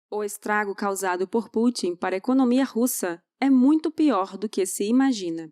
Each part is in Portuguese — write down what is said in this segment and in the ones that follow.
O estrago causado por Putin para a economia russa é muito pior do que se imagina.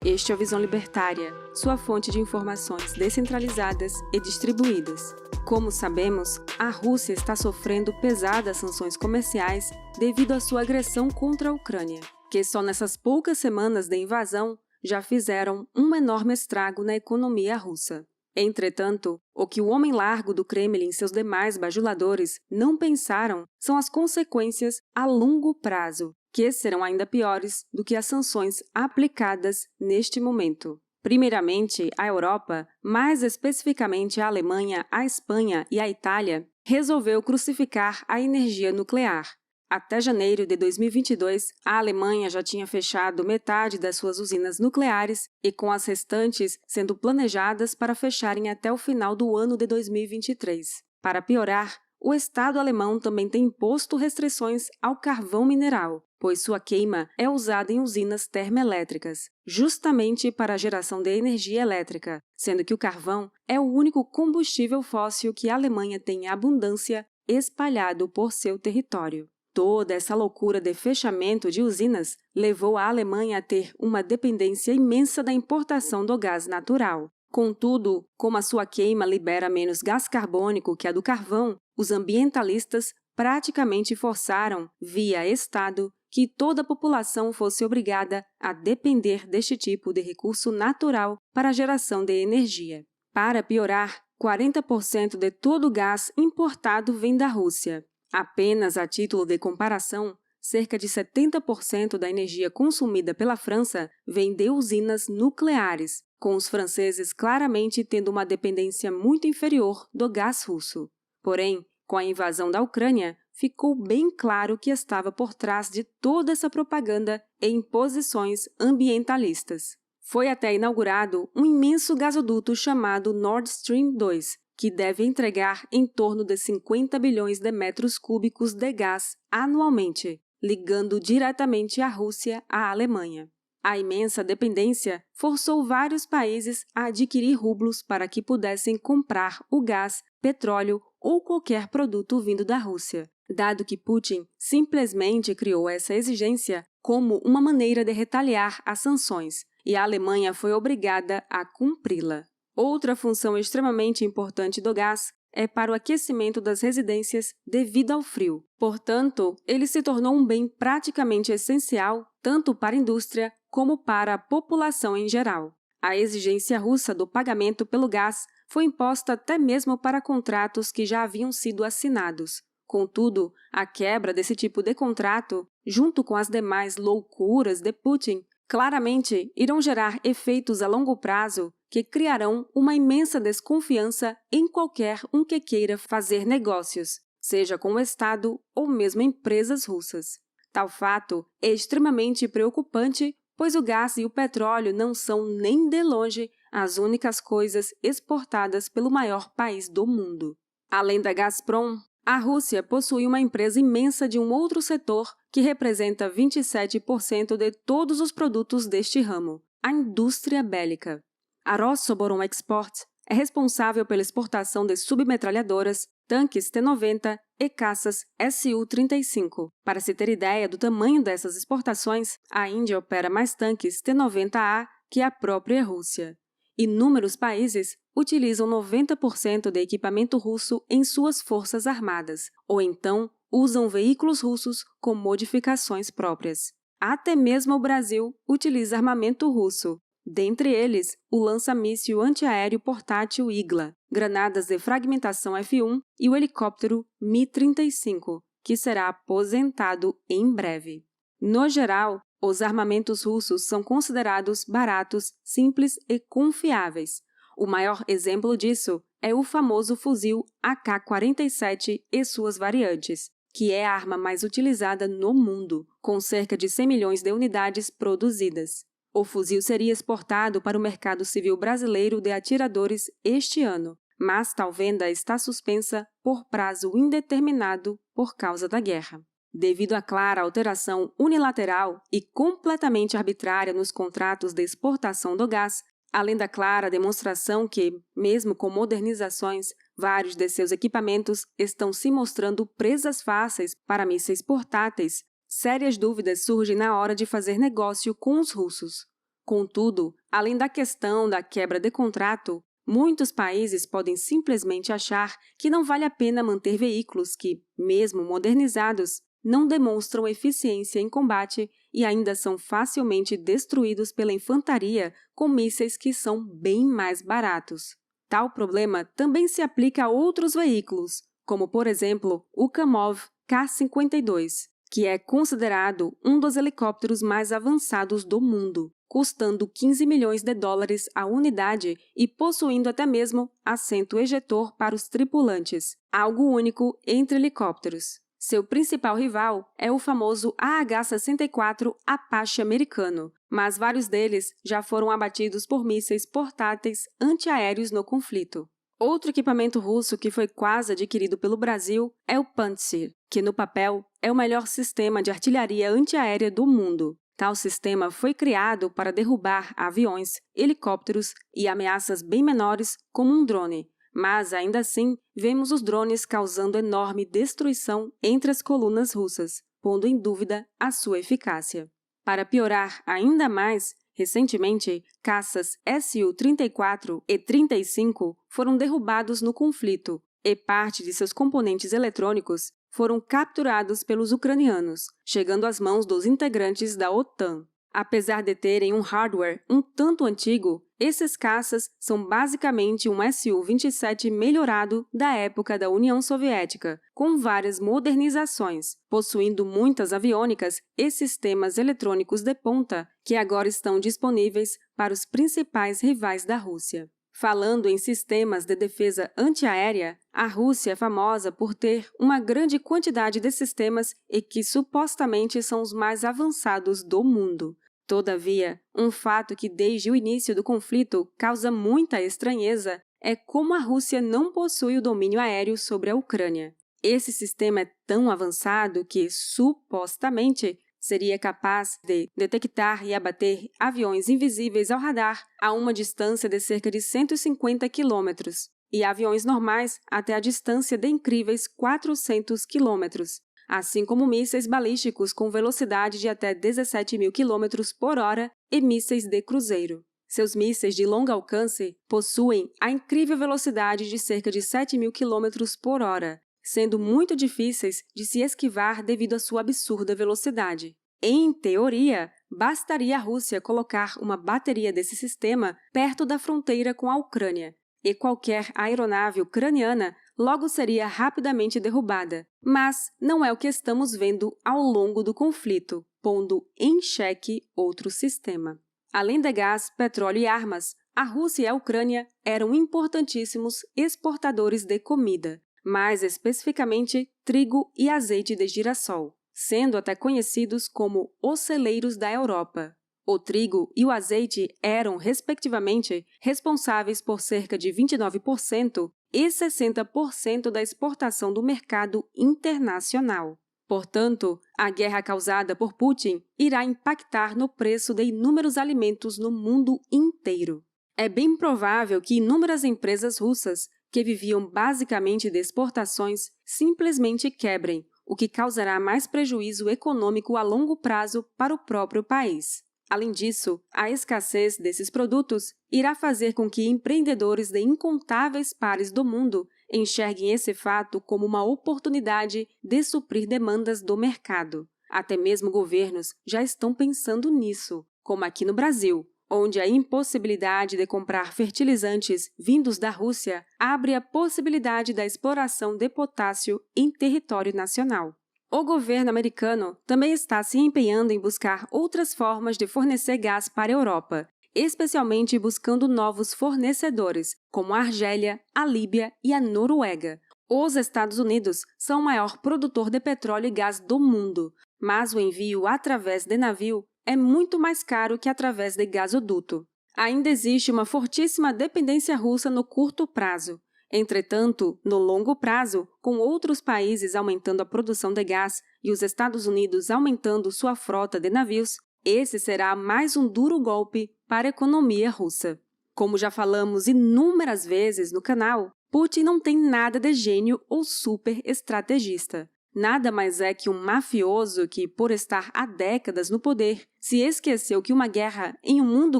Este é o Visão Libertária, sua fonte de informações descentralizadas e distribuídas. Como sabemos, a Rússia está sofrendo pesadas sanções comerciais devido à sua agressão contra a Ucrânia, que só nessas poucas semanas de invasão já fizeram um enorme estrago na economia russa. Entretanto, o que o homem largo do Kremlin e seus demais bajuladores não pensaram são as consequências a longo prazo, que serão ainda piores do que as sanções aplicadas neste momento. Primeiramente, a Europa, mais especificamente a Alemanha, a Espanha e a Itália, resolveu crucificar a energia nuclear. Até janeiro de 2022, a Alemanha já tinha fechado metade das suas usinas nucleares e com as restantes sendo planejadas para fecharem até o final do ano de 2023. Para piorar, o Estado alemão também tem imposto restrições ao carvão mineral, pois sua queima é usada em usinas termoelétricas, justamente para a geração de energia elétrica, sendo que o carvão é o único combustível fóssil que a Alemanha tem em abundância espalhado por seu território. Toda essa loucura de fechamento de usinas levou a Alemanha a ter uma dependência imensa da importação do gás natural. Contudo, como a sua queima libera menos gás carbônico que a do carvão, os ambientalistas praticamente forçaram, via Estado, que toda a população fosse obrigada a depender deste tipo de recurso natural para a geração de energia. Para piorar, 40% de todo o gás importado vem da Rússia. Apenas a título de comparação, cerca de 70% da energia consumida pela França vem de usinas nucleares, com os franceses claramente tendo uma dependência muito inferior do gás russo. Porém, com a invasão da Ucrânia, ficou bem claro o que estava por trás de toda essa propaganda e imposições ambientalistas. Foi até inaugurado um imenso gasoduto chamado Nord Stream 2, que deve entregar em torno de 50 bilhões de metros cúbicos de gás anualmente, ligando diretamente a Rússia à Alemanha. A imensa dependência forçou vários países a adquirir rublos para que pudessem comprar o gás, petróleo ou qualquer produto vindo da Rússia, dado que Putin simplesmente criou essa exigência como uma maneira de retaliar as sanções, e a Alemanha foi obrigada a cumpri-la. Outra função extremamente importante do gás é para o aquecimento das residências devido ao frio. Portanto, ele se tornou um bem praticamente essencial tanto para a indústria como para a população em geral. A exigência russa do pagamento pelo gás foi imposta até mesmo para contratos que já haviam sido assinados. Contudo, a quebra desse tipo de contrato, junto com as demais loucuras de Putin, claramente irão gerar efeitos a longo prazo que criarão uma imensa desconfiança em qualquer um que queira fazer negócios, seja com o Estado ou mesmo empresas russas. Tal fato é extremamente preocupante, pois o gás e o petróleo não são nem de longe as únicas coisas exportadas pelo maior país do mundo. Além da Gazprom, a Rússia possui uma empresa imensa de um outro setor que representa 27% de todos os produtos deste ramo, a indústria bélica. A Rosoboronexport é responsável pela exportação de submetralhadoras, tanques T-90 e caças Su-35. Para se ter ideia do tamanho dessas exportações, a Índia opera mais tanques T-90A que a própria Rússia. Inúmeros países utilizam 90% de equipamento russo em suas forças armadas, ou então usam veículos russos com modificações próprias. Até mesmo o Brasil utiliza armamento russo. Dentre eles, o lança-míssil antiaéreo portátil Igla, granadas de fragmentação F-1 e o helicóptero Mi-35, que será aposentado em breve. No geral, os armamentos russos são considerados baratos, simples e confiáveis. O maior exemplo disso é o famoso fuzil AK-47 e suas variantes, que é a arma mais utilizada no mundo, com cerca de 100 milhões de unidades produzidas. O fuzil seria exportado para o mercado civil brasileiro de atiradores este ano, mas tal venda está suspensa por prazo indeterminado por causa da guerra. Devido à clara alteração unilateral e completamente arbitrária nos contratos de exportação do gás, além da clara demonstração que, mesmo com modernizações, Vários de seus equipamentos estão se mostrando presas fáceis para mísseis portáteis. Sérias dúvidas surgem na hora de fazer negócio com os russos. Contudo, além da questão da quebra de contrato, muitos países podem simplesmente achar que não vale a pena manter veículos que, mesmo modernizados, não demonstram eficiência em combate e ainda são facilmente destruídos pela infantaria com mísseis que são bem mais baratos. Tal problema também se aplica a outros veículos, como, por exemplo, o Kamov Ka-52, que é considerado um dos helicópteros mais avançados do mundo, custando 15 milhões de dólares a unidade e possuindo até mesmo assento ejetor para os tripulantes, algo único entre helicópteros. Seu principal rival é o famoso AH-64 Apache americano, mas vários deles já foram abatidos por mísseis portáteis antiaéreos no conflito. Outro equipamento russo que foi quase adquirido pelo Brasil é o Pantsir, que no papel é o melhor sistema de artilharia antiaérea do mundo. Tal sistema foi criado para derrubar aviões, helicópteros e ameaças bem menores como um drone. Mas, ainda assim, vemos os drones causando enorme destruição entre as colunas russas, pondo em dúvida a sua eficácia. Para piorar ainda mais, recentemente, caças Su-34 e 35 foram derrubados no conflito e parte de seus componentes eletrônicos foram capturados pelos ucranianos, chegando às mãos dos integrantes da OTAN. Apesar de terem um hardware um tanto antigo, esses caças são basicamente um Su-27 melhorado da época da União Soviética, com várias modernizações, possuindo muitas aviônicas e sistemas eletrônicos de ponta que agora estão disponíveis para os principais rivais da Rússia. Falando em sistemas de defesa antiaérea, a Rússia é famosa por ter uma grande quantidade de sistemas e que supostamente são os mais avançados do mundo. Todavia, um fato que desde o início do conflito causa muita estranheza é como a Rússia não possui o domínio aéreo sobre a Ucrânia. Esse sistema é tão avançado que, supostamente, seria capaz de detectar e abater aviões invisíveis ao radar a uma distância de cerca de 150 quilômetros e aviões normais até a distância de incríveis 400 quilômetros, assim como mísseis balísticos com velocidade de até 17.000 km por hora e mísseis de cruzeiro. Seus mísseis de longo alcance possuem a incrível velocidade de cerca de 7.000 km por hora, sendo muito difíceis de se esquivar devido à sua absurda velocidade. Em teoria, bastaria a Rússia colocar uma bateria desse sistema perto da fronteira com a Ucrânia, e qualquer aeronave ucraniana logo seria rapidamente derrubada. Mas não é o que estamos vendo ao longo do conflito, pondo em xeque outro sistema. Além de gás, petróleo e armas, a Rússia e a Ucrânia eram importantíssimos exportadores de comida, mais especificamente trigo e azeite de girassol, sendo até conhecidos como os celeiros da Europa. O trigo e o azeite eram, respectivamente, responsáveis por cerca de 29% e 60% da exportação do mercado internacional. Portanto, a guerra causada por Putin irá impactar no preço de inúmeros alimentos no mundo inteiro. É bem provável que inúmeras empresas russas, que viviam basicamente de exportações, simplesmente quebrem, o que causará mais prejuízo econômico a longo prazo para o próprio país. Além disso, a escassez desses produtos irá fazer com que empreendedores de incontáveis pares do mundo enxerguem esse fato como uma oportunidade de suprir demandas do mercado. Até mesmo governos já estão pensando nisso, como aqui no Brasil, onde a impossibilidade de comprar fertilizantes vindos da Rússia abre a possibilidade da exploração de potássio em território nacional. O governo americano também está se empenhando em buscar outras formas de fornecer gás para a Europa, especialmente buscando novos fornecedores, como a Argélia, a Líbia e a Noruega. Os Estados Unidos são o maior produtor de petróleo e gás do mundo, mas o envio através de navio é muito mais caro que através de gasoduto. Ainda existe uma fortíssima dependência russa no curto prazo. Entretanto, no longo prazo, com outros países aumentando a produção de gás e os Estados Unidos aumentando sua frota de navios, esse será mais um duro golpe para a economia russa. Como já falamos inúmeras vezes no canal, Putin não tem nada de gênio ou super estrategista. Nada mais é que um mafioso que, por estar há décadas no poder, se esqueceu que uma guerra em um mundo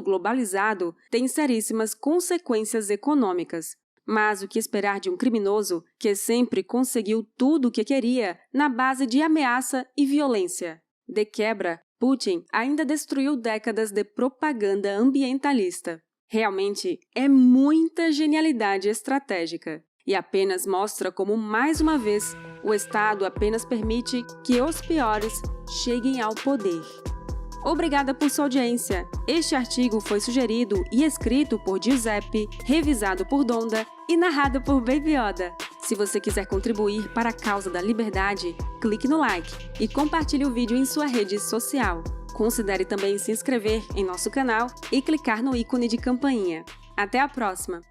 globalizado tem seríssimas consequências econômicas. Mas o que esperar de um criminoso que sempre conseguiu tudo o que queria na base de ameaça e violência? De quebra, Putin ainda destruiu décadas de propaganda ambientalista. Realmente é muita genialidade estratégica e apenas mostra como, mais uma vez, o Estado apenas permite que os piores cheguem ao poder. Obrigada por sua audiência. Este artigo foi sugerido e escrito por Giuseppe, revisado por Donda e narrado por Baby Yoda. Se você quiser contribuir para a causa da liberdade, clique no like e compartilhe o vídeo em sua rede social. Considere também se inscrever em nosso canal e clicar no ícone de campainha. Até a próxima!